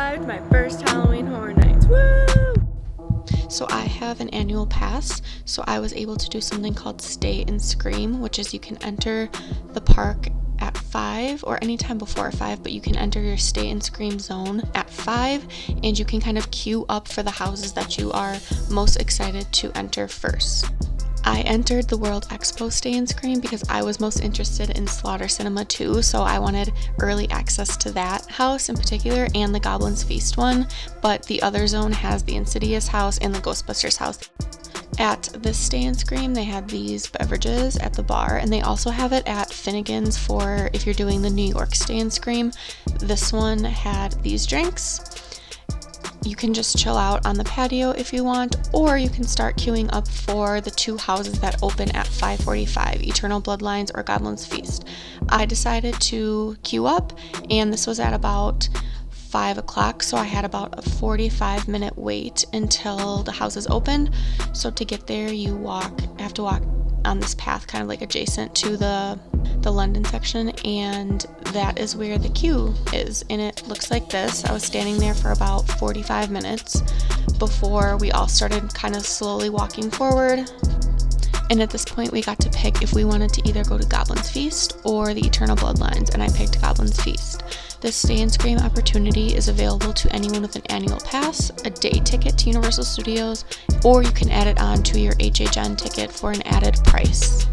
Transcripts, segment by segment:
arrived, my first Halloween Horror Nights. Woo! So I have an annual pass, so I was able to do something called Stay and Scream, which is you can enter the park at 5 or anytime before 5, but you can enter your Stay and Scream zone at 5, and you can kind of queue up for the houses that you are most excited to enter first. I entered the World Expo Stay and Scream because I was most interested in Slaughter Cinema 2, so I wanted early access to that house in particular and the Goblin's Feast one, but the other zone has the Insidious house and the Ghostbusters house. At this Stay and Scream, they had these beverages at the bar, and they also have it at Finnegan's for if you're doing the New York Stay and Scream. This one had these drinks. You can just chill out on the patio if you want, or you can start queuing up for the two houses that open at 5:45, Eternal Bloodlines or Goblin's Feast. I decided to queue up, and this was at about 5 o'clock, so I had about a 45-minute wait until the houses opened. So to get there, you have to walk on this path kind of like adjacent to the London section, and that is where the queue is, and it looks like this. I was standing there for about 45 minutes before we all started kind of slowly walking forward, and at this point we got to pick if we wanted to either go to Goblin's Feast or the Eternal Bloodlines, and I picked Goblin's Feast. This Stay and Scream opportunity is available to anyone with an annual pass, a day ticket to Universal Studios, or you can add it on to your HHN ticket for an added price.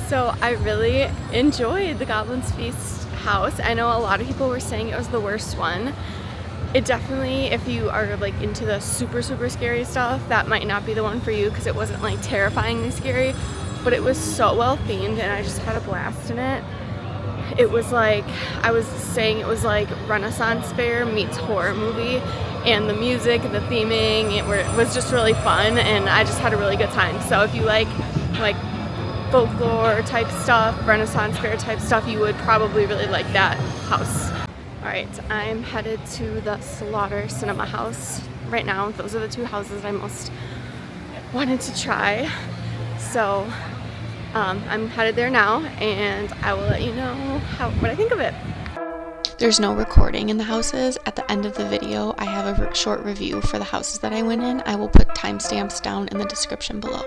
So I really enjoyed the Goblin's Feast house. I know a lot of people were saying it was the worst one. It definitely, if you are like into the super scary stuff, that might not be the one for you because it wasn't like terrifyingly scary, but it was so well themed and I just had a blast in it. It was like, I was saying it was like Renaissance Fair meets horror movie, and the music and the theming, it was just really fun, and I just had a really good time. So if you like folklore type stuff, Renaissance Fair type stuff, you would probably really like that house. Alright, I'm headed to the Slaughter Cinema house right now. Those are the two houses I most wanted to try. So I'm headed there now, and I will let you know what I think of it. There's no recording in the houses. At the end of the video, I have a short review for the houses that I went in. I will put timestamps down in the description below.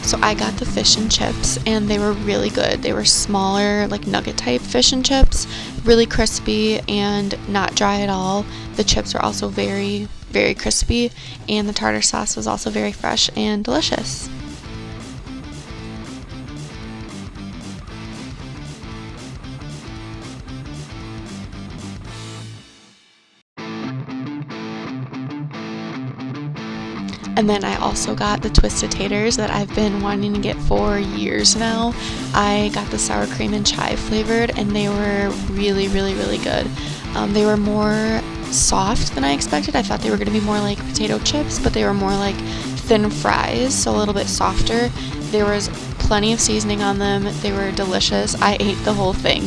So I got the fish and chips, and they were really good. They were smaller, like nugget type fish and chips, really crispy and not dry at all. The chips were also very, very crispy, and the tartar sauce was also very fresh and delicious. And then I also got the twisted taters that I've been wanting to get for years now. I got the sour cream and chive flavored, and they were really, really, really good. They were more soft than I expected. I thought they were going to be more like potato chips, but they were more like thin fries, so a little bit softer. There was plenty of seasoning on them. They were delicious. I ate the whole thing.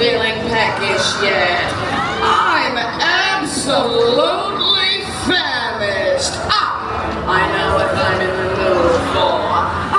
feeling peckish yet. I'm absolutely famished. I know what I'm in the mood for.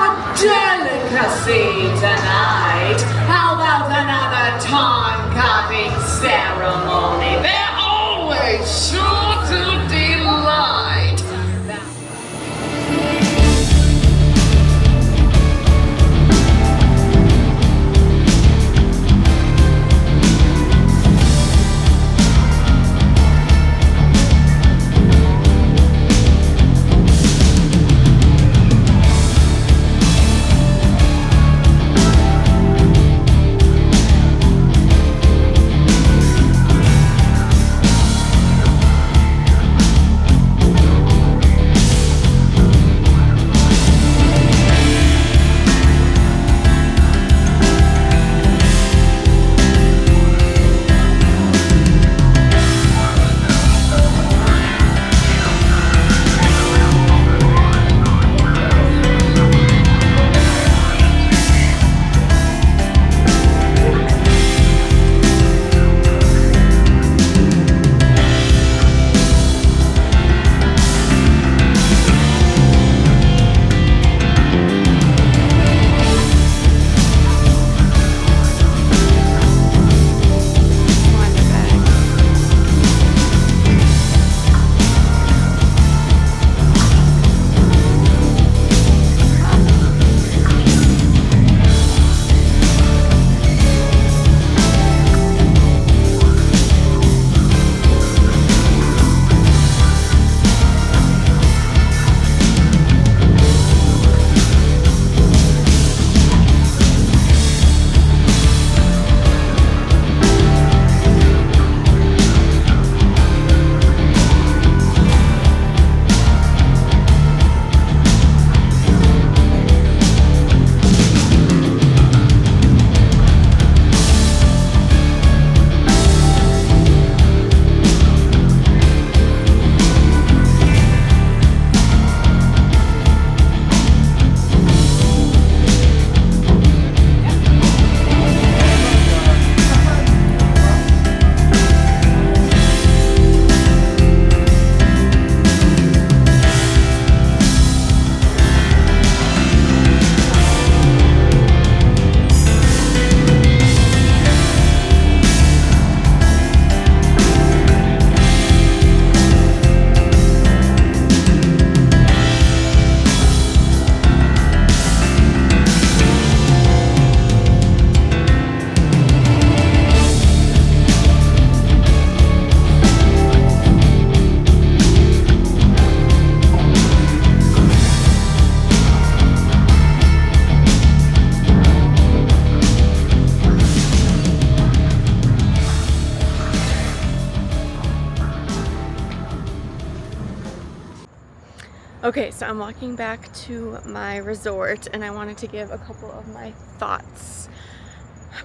Okay, so I'm walking back to my resort and I wanted to give a couple of my thoughts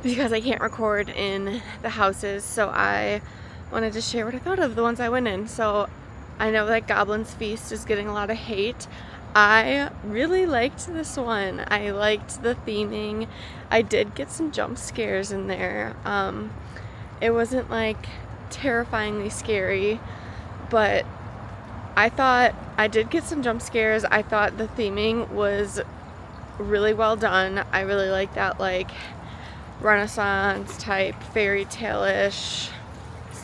because I can't record in the houses, so I wanted to share what I thought of the ones I went in. So I know that Goblin's Feast is getting a lot of hate. I really liked this one. I liked the theming. I did get some jump scares in there. It wasn't like terrifyingly scary, but I thought I did get some jump scares. I thought the theming was really well done. I really like that like Renaissance type fairy tale-ish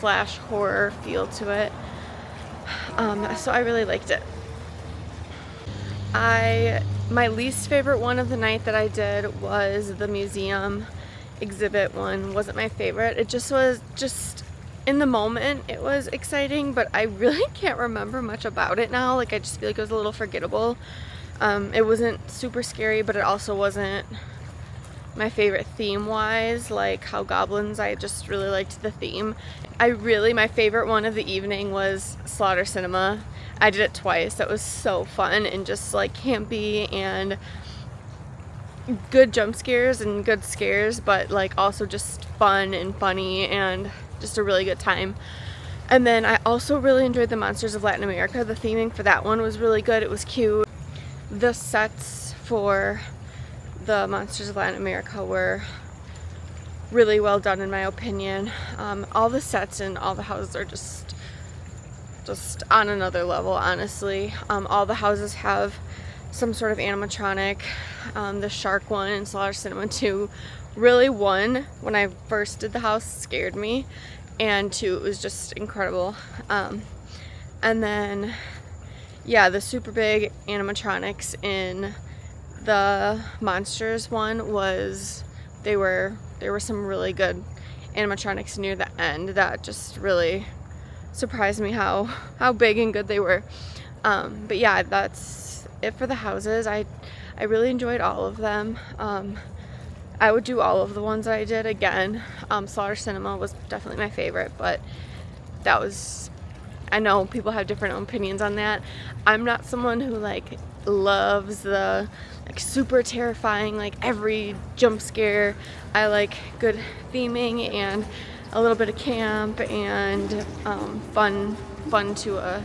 / horror feel to it. So I really liked it. My least favorite one of the night that I did was the museum exhibit one. Wasn't my favorite. It just was in the moment it was exciting, but I really can't remember much about it now. Like I just feel like it was a little forgettable. It wasn't super scary, but it also wasn't my favorite theme wise, like how Goblins, I just really liked the theme. My favorite one of the evening was Slaughter Cinema. I did it twice. That was so fun and just like campy and good jump scares and good scares, but like also just fun and funny and just a really good time. And then I also really enjoyed the Monsters of Latin America. The theming for that one was really good. It was cute. The sets for the Monsters of Latin America were really well done in my opinion. All the sets and all the houses are just on another level, honestly. All the houses have some sort of animatronic. The shark one in Slaughter Cinema 2, really, one, when I first did the house, scared me, and two, it was just incredible. And then yeah, the super big animatronics in the monsters one was, there were some really good animatronics near the end that just really surprised me how big and good they were. But yeah, that's it for the houses. I really enjoyed all of them. I would do all of the ones that I did again. Slaughter Cinema was definitely my favorite, but that was, I know people have different opinions on that. I'm not someone who like loves the like super terrifying like every jump scare. I like good theming and a little bit of camp and fun to a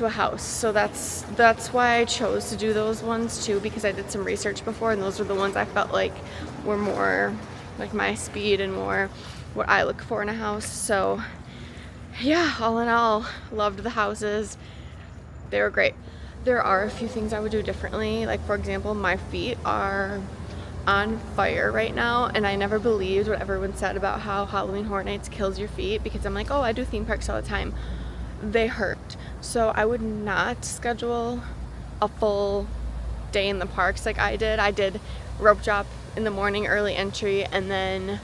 house. So that's why I chose to do those ones too, because I did some research before and those were the ones I felt like were more like my speed and more what I look for in a house. So yeah, all in all, loved the houses. They were great. There are a few things I would do differently. Like for example, my feet are on fire right now, and I never believed what everyone said about how Halloween Horror Nights kills your feet, because I'm like, oh, I do theme parks all the time. They hurt. So I would not schedule a full day in the parks like I did. I did rope drop in the morning, early entry, and then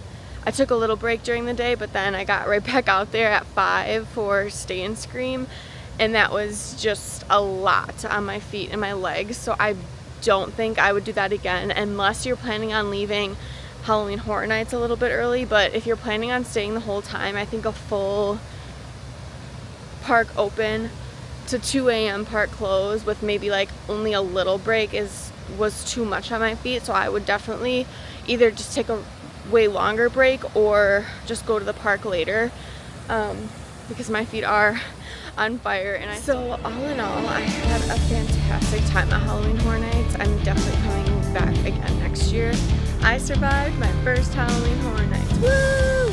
I took a little break during the day, but then I got right back out there at 5 for Stay and Scream, and that was just a lot on my feet and my legs. So I don't think I would do that again unless you're planning on leaving Halloween Horror Nights a little bit early. But if you're planning on staying the whole time, I think a full park open to 2 a.m. park close with maybe like only a little break was too much on my feet. So I would definitely either just take a way longer break or just go to the park later, because my feet are on fire. And so all in all, I had a fantastic time at Halloween Horror Nights. I'm definitely coming back again next year. I survived my first Halloween Horror Nights. Woo!